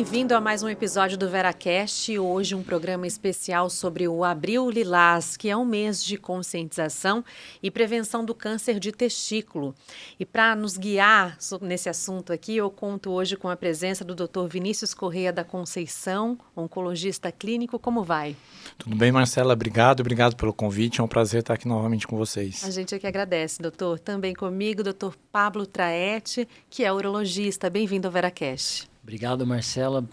bem-vindo a mais um episódio do VeraCast. Hoje um programa especial sobre o Abril Lilás, que é um mês de conscientização e prevenção do câncer de testículo. E para nos guiar nesse assunto aqui, eu conto hoje com a presença do Dr. Vinícius Correia da Conceição, oncologista clínico. Como vai? Tudo bem, Marcela? Obrigado pelo convite. É um prazer estar aqui novamente com vocês. A gente é que agradece, doutor. Também comigo, doutor Pablo Traete, que é urologista. Bem-vindo ao VeraCast. Obrigado, Marcela.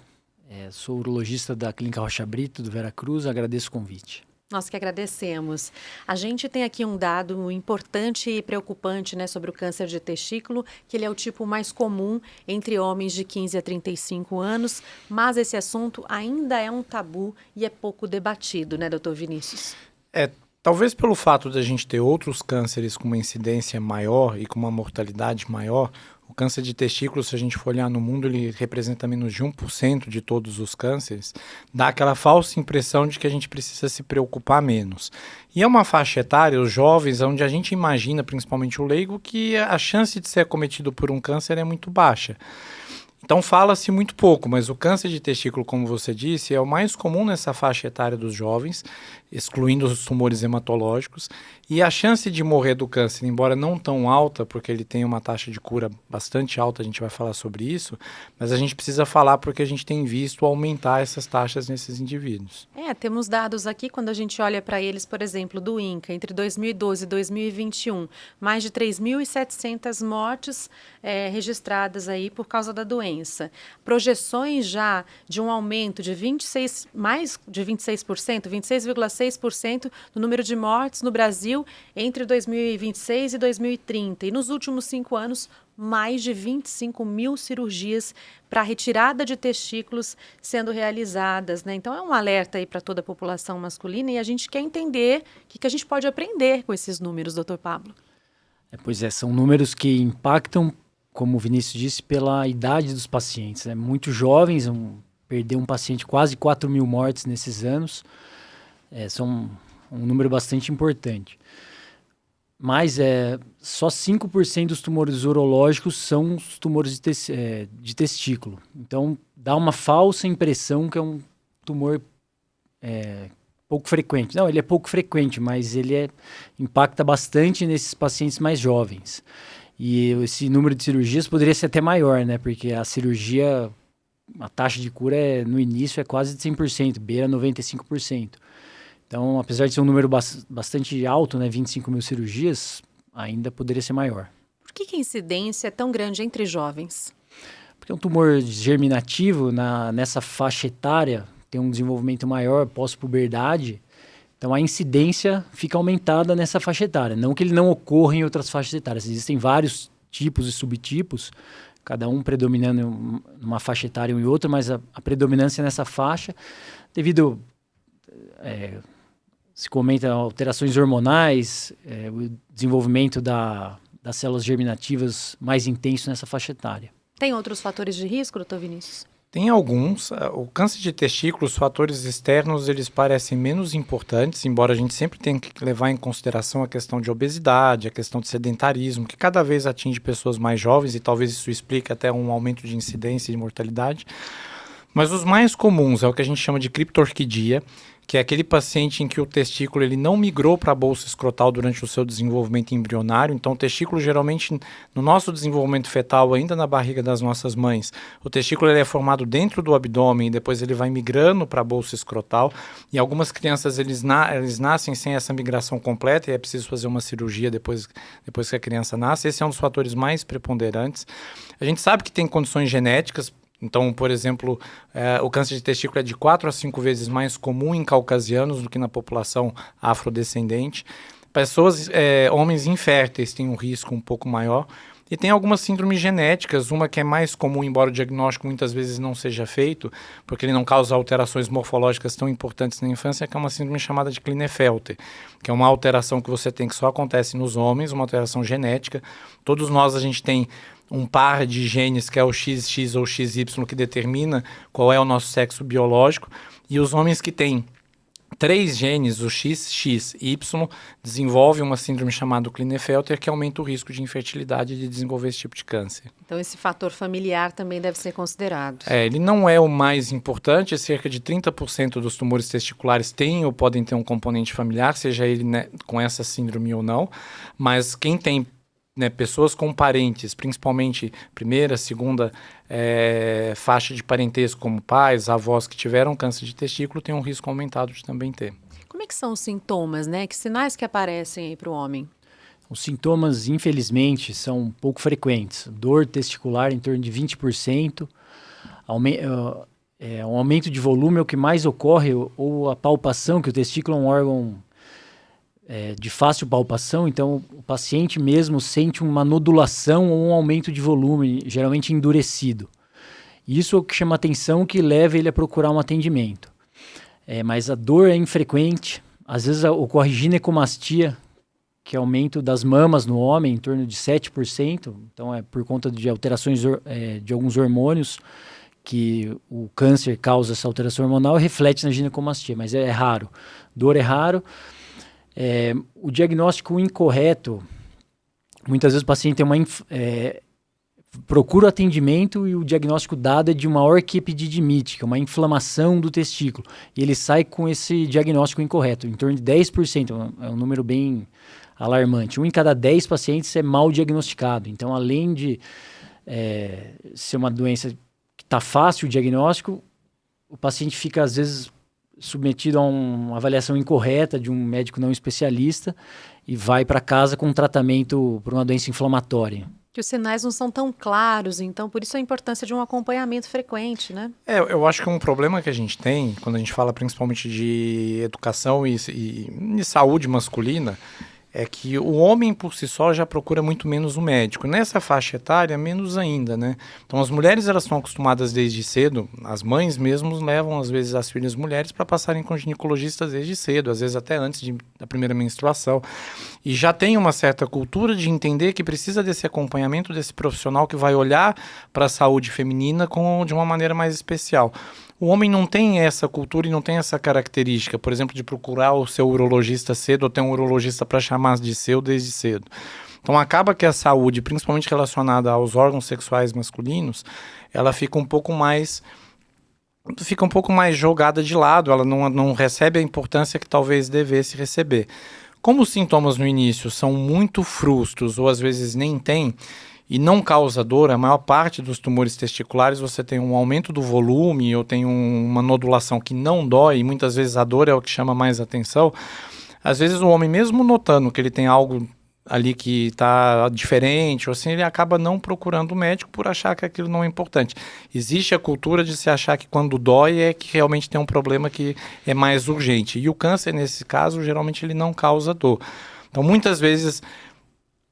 Sou urologista da Clínica Rocha Brito, do Veracruz. Agradeço o convite. Nós que agradecemos. A gente tem aqui um dado importante e preocupante, sobre o câncer de testículo, que ele é o tipo mais comum entre homens de 15 a 35 anos, mas esse assunto ainda é um tabu e é pouco debatido, né, doutor Vinícius? Talvez pelo fato de a gente ter outros cânceres com uma incidência maior e com uma mortalidade maior, o câncer de testículo, se a gente for olhar no mundo, ele representa menos de 1% de todos os cânceres, dá aquela falsa impressão de que a gente precisa se preocupar menos. E é uma faixa etária, os jovens, onde a gente imagina, principalmente o leigo, que a chance de ser acometido por um câncer é muito baixa. Então fala-se muito pouco, mas o câncer de testículo, como você disse, é o mais comum nessa faixa etária dos jovens, excluindo os tumores hematológicos, e a chance de morrer do câncer, embora não tão alta, porque ele tem uma taxa de cura bastante alta, a gente vai falar sobre isso, mas a gente precisa falar porque a gente tem visto aumentar essas taxas nesses indivíduos. Temos dados aqui, quando a gente olha para eles, por exemplo, do INCA, entre 2012 e 2021, mais de 3.700 mortes registradas aí por causa da doença. Projeções já de um aumento de mais de 26%, 26,6% no número de mortes no Brasil entre 2026 e 2030. E nos últimos 5 anos, mais de 25 mil cirurgias para retirada de testículos sendo realizadas, né? Então é um alerta aí para toda a população masculina e a gente quer entender o que a gente pode aprender com esses números, doutor Pablo. São números que impactam, como o Vinícius disse, pela idade dos pacientes. Muito jovens, perder um paciente, quase 4 mil mortes nesses anos, são um número bastante importante. Mas só 5% dos tumores urológicos são os tumores de testículo. Então, dá uma falsa impressão que é um tumor pouco frequente. Não, ele é pouco frequente, mas ele impacta bastante nesses pacientes mais jovens. E esse número de cirurgias poderia ser até maior, né? Porque a cirurgia, a taxa de cura no início é quase de 100%, beira 95%. Então, apesar de ser um número bastante alto, 25 mil cirurgias, ainda poderia ser maior. Por que a incidência é tão grande entre jovens? Porque um tumor germinativo, nessa faixa etária, tem um desenvolvimento maior pós-puberdade, então a incidência fica aumentada nessa faixa etária. Não que ele não ocorra em outras faixas etárias, existem vários tipos e subtipos, cada um predominando numa faixa etária ou em outra, mas a predominância nessa faixa, devido... se comenta alterações hormonais, o desenvolvimento das células germinativas mais intenso nessa faixa etária. Tem outros fatores de risco, doutor Vinícius? Tem alguns. O câncer de testículo, os fatores externos, eles parecem menos importantes, embora a gente sempre tenha que levar em consideração a questão de obesidade, a questão de sedentarismo, que cada vez atinge pessoas mais jovens e talvez isso explique até um aumento de incidência e de mortalidade. Mas os mais comuns é o que a gente chama de criptorquidia, que é aquele paciente em que o testículo ele não migrou para a bolsa escrotal durante o seu desenvolvimento embrionário. Então, o testículo, geralmente, no nosso desenvolvimento fetal, ainda na barriga das nossas mães, o testículo ele é formado dentro do abdômen e depois ele vai migrando para a bolsa escrotal. E algumas crianças, eles nascem sem essa migração completa e é preciso fazer uma cirurgia depois que a criança nasce. Esse é um dos fatores mais preponderantes. A gente sabe que tem condições genéticas. Então, por exemplo, o câncer de testículo é de 4 a 5 vezes mais comum em caucasianos do que na população afrodescendente. Homens inférteis têm um risco um pouco maior. E tem algumas síndromes genéticas, uma que é mais comum, embora o diagnóstico muitas vezes não seja feito, porque ele não causa alterações morfológicas tão importantes na infância, que é uma síndrome chamada de Klinefelter, que é uma alteração que você tem que só acontece nos homens, uma alteração genética. Todos nós, a gente tem um par de genes que é o XX ou XY que determina qual é o nosso sexo biológico, e os homens que têm 3 genes, o XXY, desenvolve uma síndrome chamada Klinefelter, que aumenta o risco de infertilidade e de desenvolver esse tipo de câncer. Então, esse fator familiar também deve ser considerado. Ele não é o mais importante, cerca de 30% dos tumores testiculares têm ou podem ter um componente familiar, seja ele, né, com essa síndrome ou não, mas quem tem, né, pessoas com parentes, principalmente primeira, segunda faixa de parentesco, como pais, avós que tiveram câncer de testículo, tem um risco aumentado de também ter. Como é que são os sintomas, né? Que sinais que aparecem aí para o homem? Os sintomas, infelizmente, são pouco frequentes. Dor testicular em torno de 20%, um aumento de volume é o que mais ocorre, ou a palpação, que o testículo é um órgão de fácil palpação, então o paciente mesmo sente uma nodulação ou um aumento de volume, geralmente endurecido. Isso é o que chama atenção, que leva ele a procurar um atendimento. Mas a dor é infrequente, às vezes ocorre ginecomastia, que é aumento das mamas no homem, em torno de 7%, então é por conta de alterações de alguns hormônios, que o câncer causa essa alteração hormonal e reflete na ginecomastia, mas é raro. Dor é raro. O diagnóstico incorreto, muitas vezes o paciente tem procura o atendimento e o diagnóstico dado é de uma orquiepididimite, que é uma inflamação do testículo, e ele sai com esse diagnóstico incorreto, em torno de 10%, é um número bem alarmante. 1 em cada 10 pacientes é mal diagnosticado, então além de ser uma doença que está fácil o diagnóstico, o paciente fica às vezes submetido a uma avaliação incorreta de um médico não especialista e vai para casa com um tratamento por uma doença inflamatória. Que os sinais não são tão claros, então por isso a importância de um acompanhamento frequente, né? Eu acho que um problema que a gente tem, quando a gente fala principalmente de educação e saúde masculina, é que o homem por si só já procura muito menos o médico. Nessa faixa etária, menos ainda, né? Então as mulheres, elas estão acostumadas desde cedo, as mães mesmo levam às vezes as filhas mulheres para passarem com ginecologistas desde cedo, às vezes até antes da primeira menstruação. E já tem uma certa cultura de entender que precisa desse acompanhamento desse profissional que vai olhar para a saúde feminina de uma maneira mais especial. O homem não tem essa cultura e não tem essa característica, por exemplo, de procurar o seu urologista cedo ou ter um urologista para chamar de seu desde cedo. Então acaba que a saúde, principalmente relacionada aos órgãos sexuais masculinos, ela fica um pouco mais jogada de lado, ela não recebe a importância que talvez devesse receber. Como os sintomas no início são muito frustros ou às vezes nem tem, e não causa dor, a maior parte dos tumores testiculares você tem um aumento do volume ou tem uma nodulação que não dói, e muitas vezes a dor é o que chama mais atenção. Às vezes o homem, mesmo notando que ele tem algo ali que está diferente, ou assim, ele acaba não procurando o médico por achar que aquilo não é importante. Existe a cultura de se achar que quando dói é que realmente tem um problema que é mais urgente. E o câncer, nesse caso, geralmente ele não causa dor. Então, muitas vezes,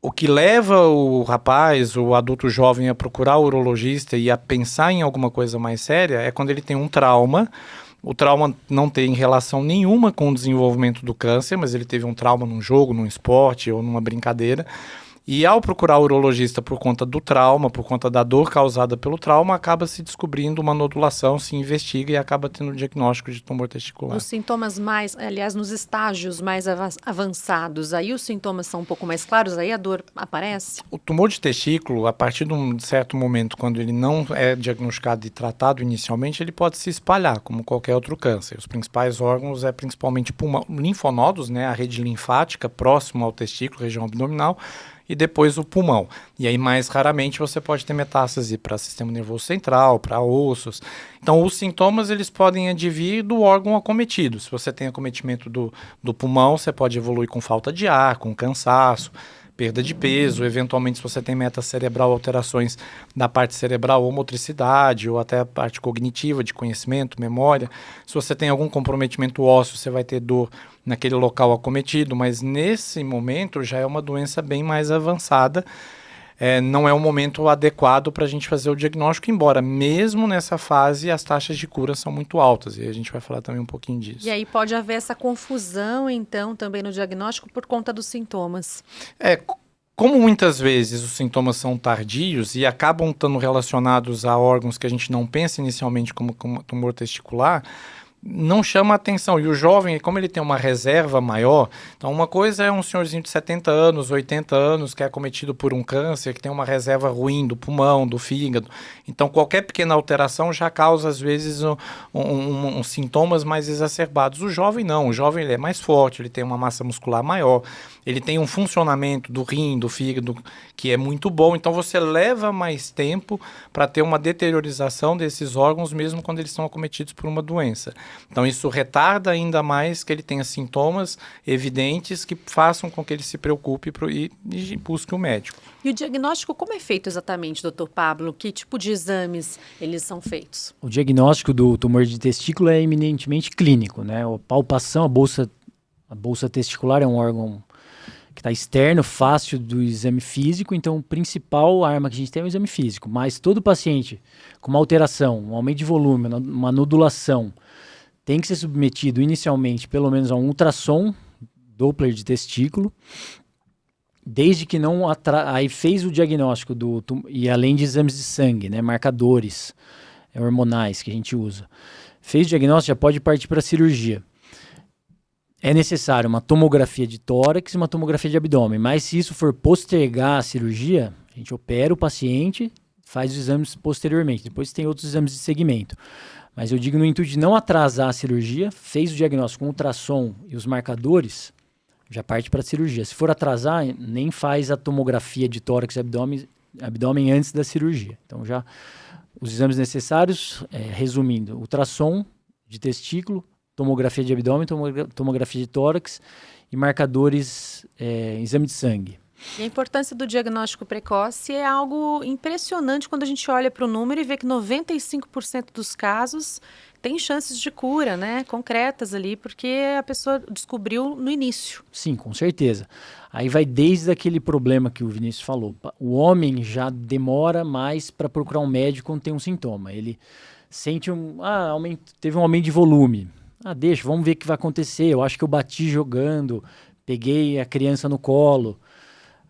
o que leva o rapaz, o adulto jovem, a procurar o urologista e a pensar em alguma coisa mais séria é quando ele tem um trauma. O trauma não tem relação nenhuma com o desenvolvimento do câncer, mas ele teve um trauma num jogo, num esporte ou numa brincadeira. E ao procurar o urologista por conta do trauma, por conta da dor causada pelo trauma, acaba se descobrindo uma nodulação, se investiga e acaba tendo o diagnóstico de tumor testicular. Os sintomas nos estágios mais avançados, aí os sintomas são um pouco mais claros, aí a dor aparece? O tumor de testículo, a partir de um certo momento, quando ele não é diagnosticado e tratado inicialmente, ele pode se espalhar, como qualquer outro câncer. Os principais órgãos principalmente linfonodos, né, a rede linfática próximo ao testículo, região abdominal, e depois o pulmão. E aí, mais raramente, você pode ter metástase para sistema nervoso central, para ossos. Então, os sintomas, eles podem advir do órgão acometido. Se você tem acometimento do pulmão, você pode evoluir com falta de ar, com cansaço, perda de peso, eventualmente se você tem meta cerebral, alterações da parte cerebral ou motricidade, ou até a parte cognitiva, de conhecimento, memória. Se você tem algum comprometimento ósseo, você vai ter dor naquele local acometido, mas nesse momento já é uma doença bem mais avançada. Não é um momento adequado para a gente fazer o diagnóstico, embora mesmo nessa fase as taxas de cura são muito altas, e a gente vai falar também um pouquinho disso. E aí pode haver essa confusão, então, também no diagnóstico por conta dos sintomas. Como muitas vezes os sintomas são tardios e acabam estando relacionados a órgãos que a gente não pensa inicialmente como tumor testicular, não chama atenção. E o jovem, como ele tem uma reserva maior, então uma coisa é um senhorzinho de 70 anos, 80 anos, que é acometido por um câncer, que tem uma reserva ruim do pulmão, do fígado. Então qualquer pequena alteração já causa, às vezes, sintomas mais exacerbados. O jovem não, o jovem ele é mais forte, ele tem uma massa muscular maior, ele tem um funcionamento do rim, do fígado, que é muito bom. Então você leva mais tempo para ter uma deteriorização desses órgãos, mesmo quando eles são acometidos por uma doença. Então isso retarda ainda mais que ele tenha sintomas evidentes que façam com que ele se preocupe e busque o médico. E o diagnóstico como é feito exatamente, doutor Pablo? Que tipo de exames eles são feitos? O diagnóstico do tumor de testículo é eminentemente clínico, né? A palpação, a bolsa testicular é um órgão que está externo, fácil do exame físico, então a principal arma que a gente tem é o exame físico. Mas todo paciente com uma alteração, um aumento de volume, uma nodulação, tem que ser submetido inicialmente pelo menos a um ultrassom Doppler de testículo, desde que não aí fez o diagnóstico e além de exames de sangue, né, marcadores hormonais que a gente usa. Fez o diagnóstico, já pode partir para a cirurgia. É necessário uma tomografia de tórax e uma tomografia de abdômen, mas se isso for postergar a cirurgia, a gente opera o paciente, faz os exames posteriormente, depois tem outros exames de segmento. Mas eu digo no intuito de não atrasar a cirurgia, fez o diagnóstico com ultrassom e os marcadores, já parte para a cirurgia. Se for atrasar, nem faz a tomografia de tórax e abdômen antes da cirurgia. Então já os exames necessários, resumindo, ultrassom de testículo, tomografia de abdômen, tomografia de tórax e marcadores, exame de sangue. E a importância do diagnóstico precoce é algo impressionante quando a gente olha para o número e vê que 95% dos casos tem chances de cura, né, concretas ali, porque a pessoa descobriu no início. Sim, com certeza. Aí vai desde aquele problema que o Vinícius falou. O homem já demora mais para procurar um médico quando tem um sintoma. Ele sente teve um aumento de volume. Deixa, vamos ver o que vai acontecer. Eu acho que eu bati jogando, peguei a criança no colo.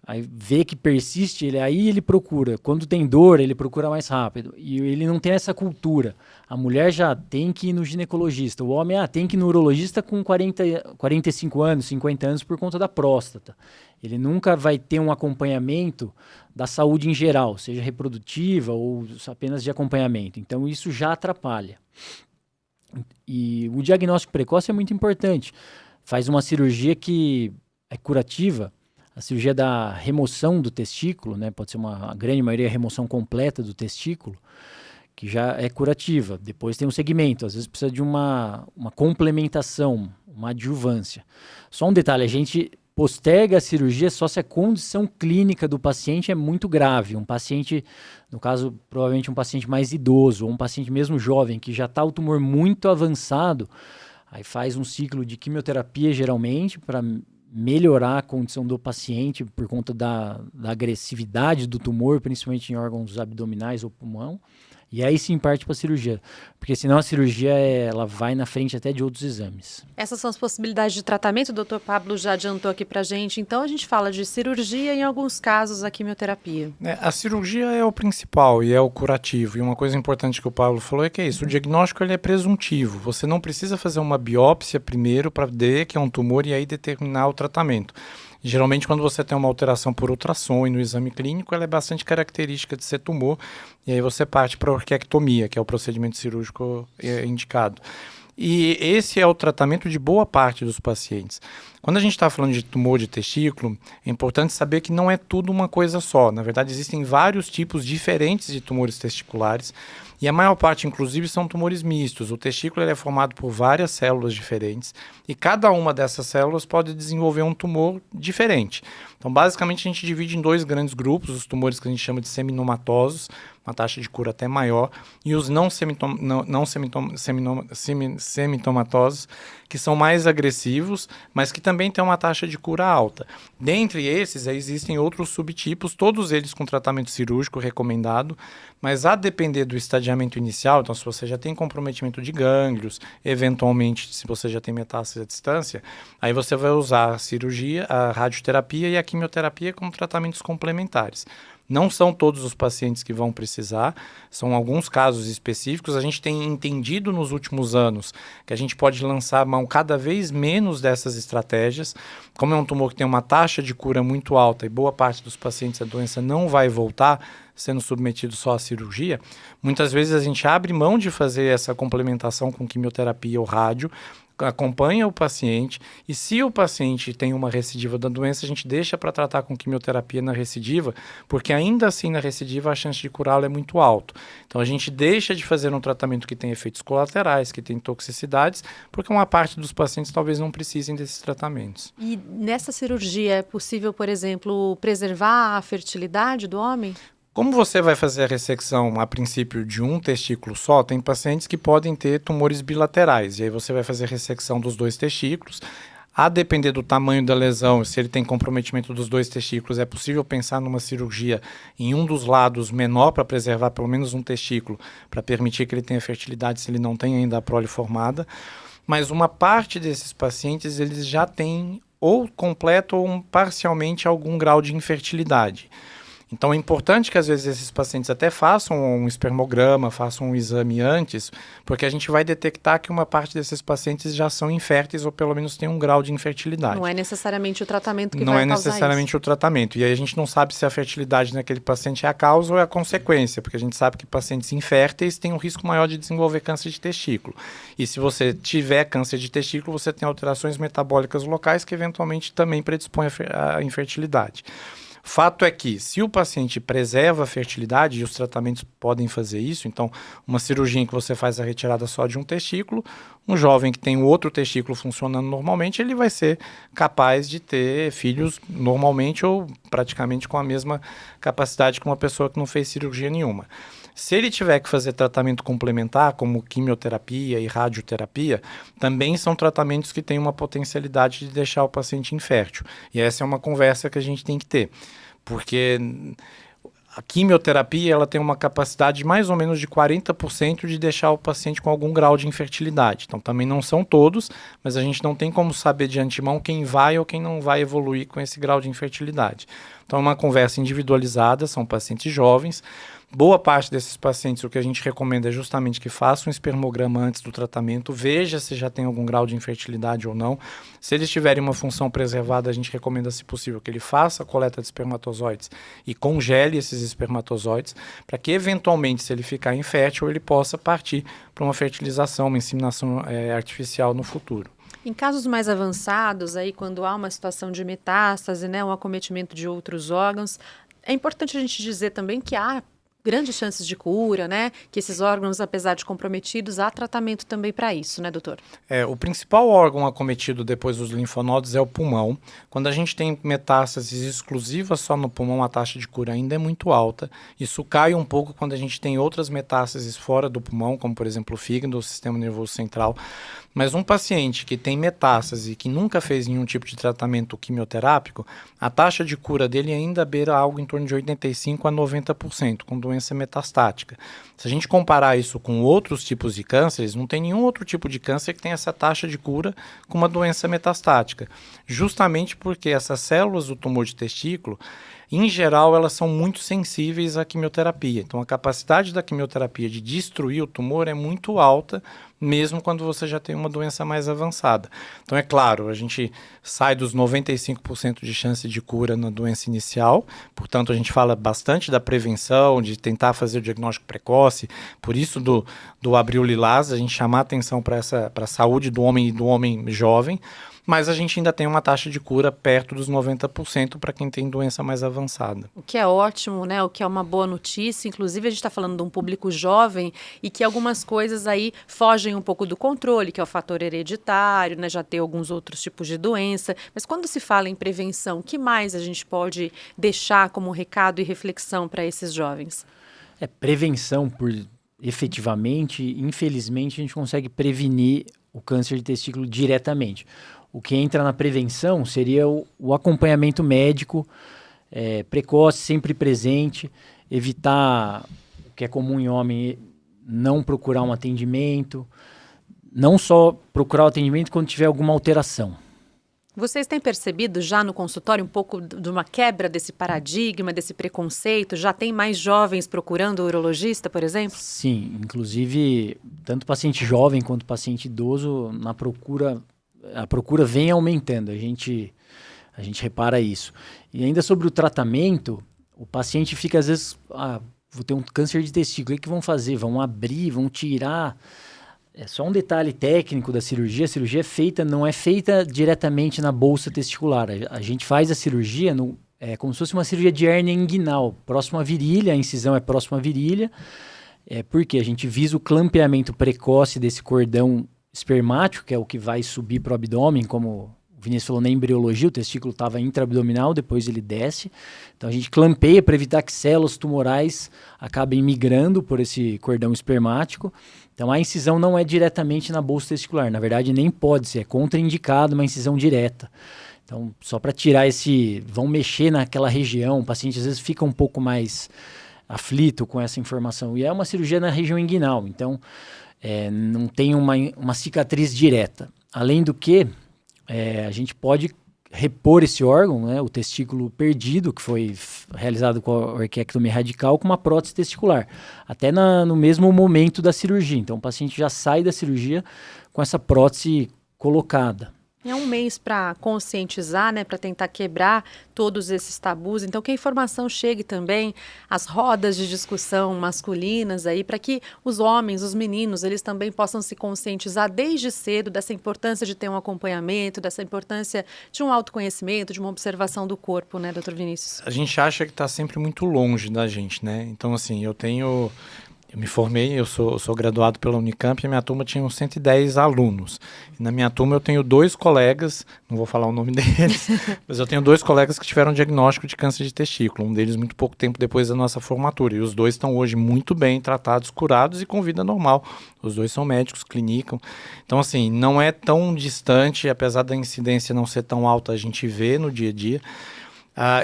Aí vê que persiste, aí ele procura. Quando tem dor, ele procura mais rápido. E ele não tem essa cultura. A mulher já tem que ir no ginecologista. O homem tem que ir no urologista com 45 anos, 50 anos por conta da próstata. Ele nunca vai ter um acompanhamento da saúde em geral, seja reprodutiva ou apenas de acompanhamento. Então isso já atrapalha. E o diagnóstico precoce é muito importante. Faz uma cirurgia que é curativa. A cirurgia da remoção do testículo, né, pode ser a grande maioria remoção completa do testículo, que já é curativa. Depois tem um segmento, às vezes precisa de uma complementação, uma adjuvância. Só um detalhe, a gente posterga a cirurgia só se a condição clínica do paciente é muito grave. Um paciente, no caso, provavelmente um paciente mais idoso, ou um paciente mesmo jovem, que já está o tumor muito avançado, aí faz um ciclo de quimioterapia geralmente para melhorar a condição do paciente por conta da agressividade do tumor, principalmente em órgãos abdominais ou pulmão, e aí sim parte para a cirurgia, porque senão a cirurgia ela vai na frente até de outros exames. Essas são as possibilidades de tratamento, o doutor Pablo já adiantou aqui para a gente, então a gente fala de cirurgia e em alguns casos a quimioterapia. A cirurgia é o principal e é o curativo, e uma coisa importante que o Pablo falou é que é isso, o diagnóstico ele é presuntivo, você não precisa fazer uma biópsia primeiro para ver que é um tumor e aí determinar o tratamento. Geralmente, quando você tem uma alteração por ultrassom e no exame clínico, ela é bastante característica de ser tumor, e aí você parte para a orquiectomia, que é o procedimento cirúrgico indicado. E esse é o tratamento de boa parte dos pacientes. Quando a gente está falando de tumor de testículo, é importante saber que não é tudo uma coisa só. Na verdade, existem vários tipos diferentes de tumores testiculares, e a maior parte, inclusive, são tumores mistos. O testículo ele é formado por várias células diferentes e cada uma dessas células pode desenvolver um tumor diferente. Então, basicamente, a gente divide em dois grandes grupos, os tumores que a gente chama de seminomatosos, uma taxa de cura até maior, e os não semitomatosos, que são mais agressivos, mas que também têm uma taxa de cura alta. Dentre esses, existem outros subtipos, todos eles com tratamento cirúrgico recomendado, mas a depender do estadiamento inicial, então se você já tem comprometimento de gânglios, eventualmente se você já tem metástase à distância, aí você vai usar a cirurgia, a radioterapia e a quimioterapia como tratamentos complementares. Não são todos os pacientes que vão precisar, são alguns casos específicos. A gente tem entendido nos últimos anos que a gente pode lançar mão cada vez menos dessas estratégias. Como é um tumor que tem uma taxa de cura muito alta e boa parte dos pacientes a doença não vai voltar sendo submetido só à cirurgia, muitas vezes a gente abre mão de fazer essa complementação com quimioterapia ou rádio, acompanha o paciente e se o paciente tem uma recidiva da doença, a gente deixa para tratar com quimioterapia na recidiva, porque ainda assim na recidiva a chance de curá-lo é muito alta. Então a gente deixa de fazer um tratamento que tem efeitos colaterais, que tem toxicidades, porque uma parte dos pacientes talvez não precisem desses tratamentos. E nessa cirurgia é possível, por exemplo, preservar a fertilidade do homem? Como você vai fazer a ressecção a princípio de um testículo só, tem pacientes que podem ter tumores bilaterais, e aí você vai fazer a ressecção dos 2 testículos. A depender do tamanho da lesão, se ele tem comprometimento dos 2 testículos, é possível pensar numa cirurgia em um dos lados menor para preservar pelo menos um testículo, para permitir que ele tenha fertilidade se ele não tem ainda a prole formada. Mas uma parte desses pacientes, eles já têm ou completo ou parcialmente algum grau de infertilidade. Então é importante que às vezes esses pacientes até façam um espermograma, façam um exame antes, porque a gente vai detectar que uma parte desses pacientes já são inférteis ou pelo menos tem um grau de infertilidade. Não é necessariamente o tratamento que não vai é causar necessariamente isso. o tratamento. E aí a gente não sabe se a fertilidade naquele paciente é a causa ou é a consequência, porque a gente sabe que pacientes inférteis têm um risco maior de desenvolver câncer de testículo. E se você tiver câncer de testículo, você tem alterações metabólicas locais que eventualmente também predispõem à infertilidade. Fato é que, se o paciente preserva a fertilidade, e os tratamentos podem fazer isso, então, uma cirurgia em que você faz a retirada só de um testículo, um jovem que tem o outro testículo funcionando normalmente, ele vai ser capaz de ter filhos normalmente ou praticamente com a mesma capacidade que uma pessoa que não fez cirurgia nenhuma. Se ele tiver que fazer tratamento complementar, como quimioterapia e radioterapia, também são tratamentos que têm uma potencialidade de deixar o paciente infértil. E essa é uma conversa que a gente tem que ter, porque a quimioterapia ela tem uma capacidade mais ou menos de 40% de deixar o paciente com algum grau de infertilidade. Então também não são todos, mas a gente não tem como saber de antemão quem vai ou quem não vai evoluir com esse grau de infertilidade. Então é uma conversa individualizada, são pacientes jovens. Boa parte desses pacientes, o que a gente recomenda é justamente que façam um espermograma antes do tratamento, veja se já tem algum grau de infertilidade ou não. Se eles tiverem uma função preservada, a gente recomenda, se possível, que ele faça a coleta de espermatozoides e congele esses espermatozoides, para que, eventualmente, se ele ficar infértil, ele possa partir para uma fertilização, uma inseminação artificial no futuro. Em casos mais avançados, aí, quando há uma situação de metástase, né, um acometimento de outros órgãos, é importante a gente dizer também que há grandes chances de cura, né? Que esses órgãos, apesar de comprometidos, há tratamento também para isso, né, doutor? O principal órgão acometido depois dos linfonodos é o pulmão. Quando a gente tem metástases exclusivas só no pulmão, a taxa de cura ainda é muito alta. Isso cai um pouco quando a gente tem outras metástases fora do pulmão, como por exemplo o fígado, o sistema nervoso central. Mas um paciente que tem metástase e que nunca fez nenhum tipo de tratamento quimioterápico, a taxa de cura dele ainda beira algo em torno de 85% a 90%, com doença metastática. Se a gente comparar isso com outros tipos de cânceres, não tem nenhum outro tipo de câncer que tenha essa taxa de cura com uma doença metastática. Justamente porque essas células do tumor de testículo, em geral, elas são muito sensíveis à quimioterapia. Então, a capacidade da quimioterapia de destruir o tumor é muito alta, mesmo quando você já tem uma doença mais avançada. Então, é claro, a gente sai dos 95% de chance de cura na doença inicial, portanto, a gente fala bastante da prevenção, de tentar fazer o diagnóstico precoce, por isso do Abril Lilás, a gente chamar atenção para a saúde do homem e do homem jovem, mas a gente ainda tem uma taxa de cura perto dos 90% para quem tem doença mais avançada. O que é ótimo, né? O que é uma boa notícia. Inclusive, a gente está falando de um público jovem e que algumas coisas aí fogem um pouco do controle, que é o fator hereditário, né? Já ter alguns outros tipos de doença. Mas quando se fala em prevenção, o que mais a gente pode deixar como recado e reflexão para esses jovens? Prevenção, efetivamente, infelizmente, a gente consegue prevenir o câncer de testículo diretamente. O que entra na prevenção seria o acompanhamento médico precoce, sempre presente, evitar o que é comum em homem, não procurar um atendimento, não só procurar o atendimento quando tiver alguma alteração. Vocês têm percebido já no consultório um pouco de uma quebra desse paradigma, desse preconceito? Já tem mais jovens procurando o urologista, por exemplo? Sim, inclusive, tanto paciente jovem quanto paciente idoso, a procura vem aumentando, a gente repara isso. E ainda sobre o tratamento, o paciente fica às vezes, vou ter um câncer de testículo, o que vão fazer? Vão abrir, vão tirar? É só um detalhe técnico da cirurgia. A cirurgia não é feita diretamente na bolsa testicular. A gente faz a cirurgia como se fosse uma cirurgia de hérnia inguinal, próximo à virilha, a incisão é próxima à virilha, porque a gente visa o clampeamento precoce desse cordão espermático, que é o que vai subir para o abdômen, como o Vinícius falou na embriologia, o testículo estava intraabdominal, depois ele desce. Então a gente clampeia para evitar que células tumorais acabem migrando por esse cordão espermático. Então a incisão não é diretamente na bolsa testicular, na verdade nem pode ser, é contraindicado uma incisão direta. Então só para tirar vão mexer naquela região, o paciente às vezes fica um pouco mais aflito com essa informação. E é uma cirurgia na região inguinal, então não tem uma cicatriz direta. Além do que, a gente pode repor esse órgão, né, o testículo perdido, que foi realizado com a orquiectomia radical, com uma prótese testicular, até no mesmo momento da cirurgia. Então, o paciente já sai da cirurgia com essa prótese colocada. É um mês para conscientizar, né, para tentar quebrar todos esses tabus. Então, que a informação chegue também às rodas de discussão masculinas aí, para que os homens, os meninos, eles também possam se conscientizar desde cedo dessa importância de ter um acompanhamento, dessa importância de um autoconhecimento, de uma observação do corpo, né, doutor Vinícius? A gente acha que está sempre muito longe da gente, né? Então, assim, eu me formei, eu sou graduado pela Unicamp e a minha turma tinha uns 110 alunos. E na minha turma eu tenho 2 colegas, não vou falar o nome deles, mas eu tenho 2 colegas que tiveram diagnóstico de câncer de testículo, um deles muito pouco tempo depois da nossa formatura. E os 2 estão hoje muito bem tratados, curados e com vida normal. Os 2 são médicos, clinicam. Então, assim, não é tão distante, apesar da incidência não ser tão alta, a gente vê no dia a dia.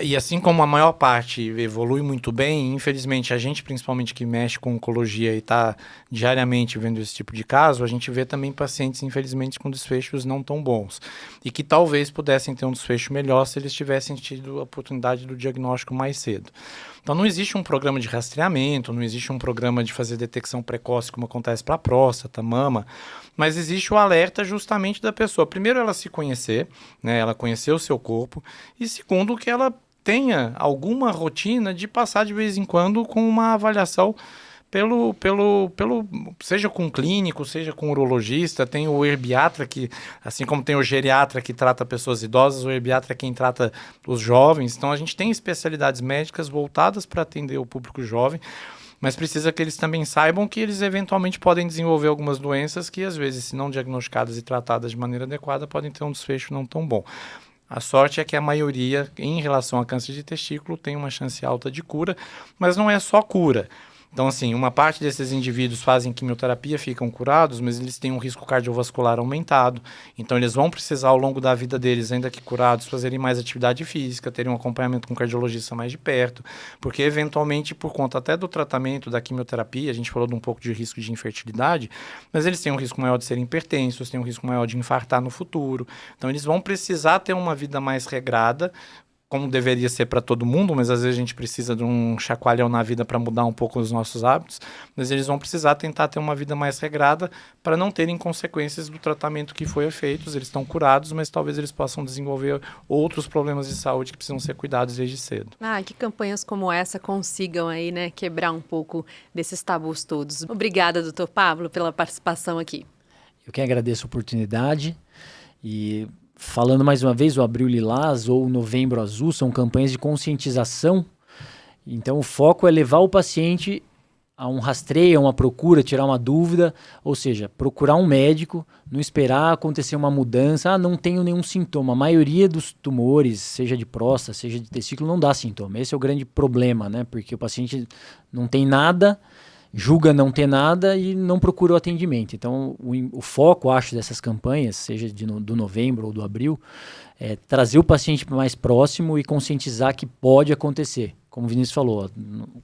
E assim como a maior parte evolui muito bem, infelizmente a gente, principalmente que mexe com oncologia e está diariamente vendo esse tipo de caso, a gente vê também pacientes, infelizmente, com desfechos não tão bons e que talvez pudessem ter um desfecho melhor se eles tivessem tido a oportunidade do diagnóstico mais cedo. Então não existe um programa de rastreamento, não existe um programa de fazer detecção precoce como acontece para a próstata, mama, mas existe o alerta justamente da pessoa. Primeiro, ela se conhecer, né, ela conhecer o seu corpo, e segundo, que ela tenha alguma rotina de passar de vez em quando com uma avaliação seja com um clínico, seja com um urologista. Tem o herbiatra, que, assim como tem o geriatra que trata pessoas idosas, o herbiatra é quem trata os jovens. Então a gente tem especialidades médicas voltadas para atender o público jovem, mas precisa que eles também saibam que eles eventualmente podem desenvolver algumas doenças que, às vezes, se não diagnosticadas e tratadas de maneira adequada, podem ter um desfecho não tão bom. A sorte é que a maioria, em relação a câncer de testículo, tem uma chance alta de cura, mas não é só cura. Então, assim, uma parte desses indivíduos fazem quimioterapia, ficam curados, mas eles têm um risco cardiovascular aumentado. Então, eles vão precisar, ao longo da vida deles, ainda que curados, fazerem mais atividade física, terem um acompanhamento com um cardiologista mais de perto, porque, eventualmente, por conta até do tratamento da quimioterapia, a gente falou de um pouco de risco de infertilidade, mas eles têm um risco maior de serem hipertensos, têm um risco maior de infartar no futuro. Então, eles vão precisar ter uma vida mais regrada, como deveria ser para todo mundo, mas às vezes a gente precisa de um chacoalhão na vida para mudar um pouco os nossos hábitos, mas eles vão precisar tentar ter uma vida mais regrada para não terem consequências do tratamento que foi feito. Eles estão curados, mas talvez eles possam desenvolver outros problemas de saúde que precisam ser cuidados desde cedo. Que campanhas como essa consigam aí, né, quebrar um pouco desses tabus todos. Obrigada, doutor Pablo, pela participação aqui. Eu que agradeço a oportunidade e... Falando mais uma vez, o Abril Lilás ou o Novembro Azul são campanhas de conscientização. Então, o foco é levar o paciente a um rastreio, a uma procura, tirar uma dúvida, ou seja, procurar um médico, não esperar acontecer uma mudança. Não tenho nenhum sintoma. A maioria dos tumores, seja de próstata, seja de testículo, não dá sintoma. Esse é o grande problema, né? Porque o paciente não tem nada, julga não ter nada e não procura o atendimento. Então, o foco, acho, dessas campanhas, seja do novembro ou do abril, é trazer o paciente mais próximo e conscientizar que pode acontecer. Como o Vinícius falou,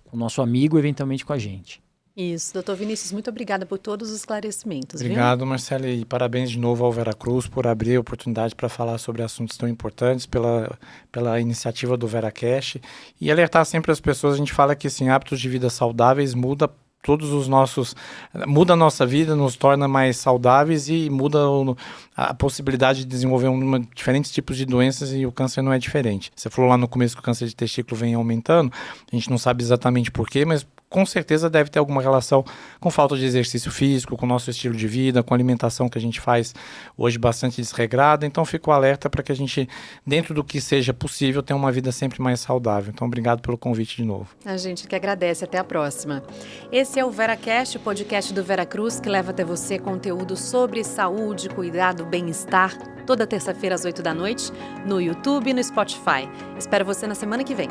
com o nosso amigo, eventualmente com a gente. Isso, doutor Vinícius, muito obrigada por todos os esclarecimentos. Obrigado, Marcelo, e parabéns de novo ao Veracruz por abrir a oportunidade para falar sobre assuntos tão importantes, pela iniciativa do VeraCast, e alertar sempre as pessoas. A gente fala que assim, hábitos de vida saudáveis muda a nossa vida, nos torna mais saudáveis e muda a possibilidade de desenvolver diferentes tipos de doenças, e o câncer não é diferente. Você falou lá no começo que o câncer de testículo vem aumentando, a gente não sabe exatamente por quê, mas com certeza deve ter alguma relação com falta de exercício físico, com o nosso estilo de vida, com a alimentação que a gente faz hoje bastante desregrada. Então fico alerta para que a gente, dentro do que seja possível, tenha uma vida sempre mais saudável. Então obrigado pelo convite de novo. A gente que agradece. Até a próxima. Esse é o VeraCast, o podcast do Veracruz, que leva até você conteúdo sobre saúde, cuidado, bem-estar, toda terça-feira às 8 da noite, no YouTube e no Spotify. Espero você na semana que vem.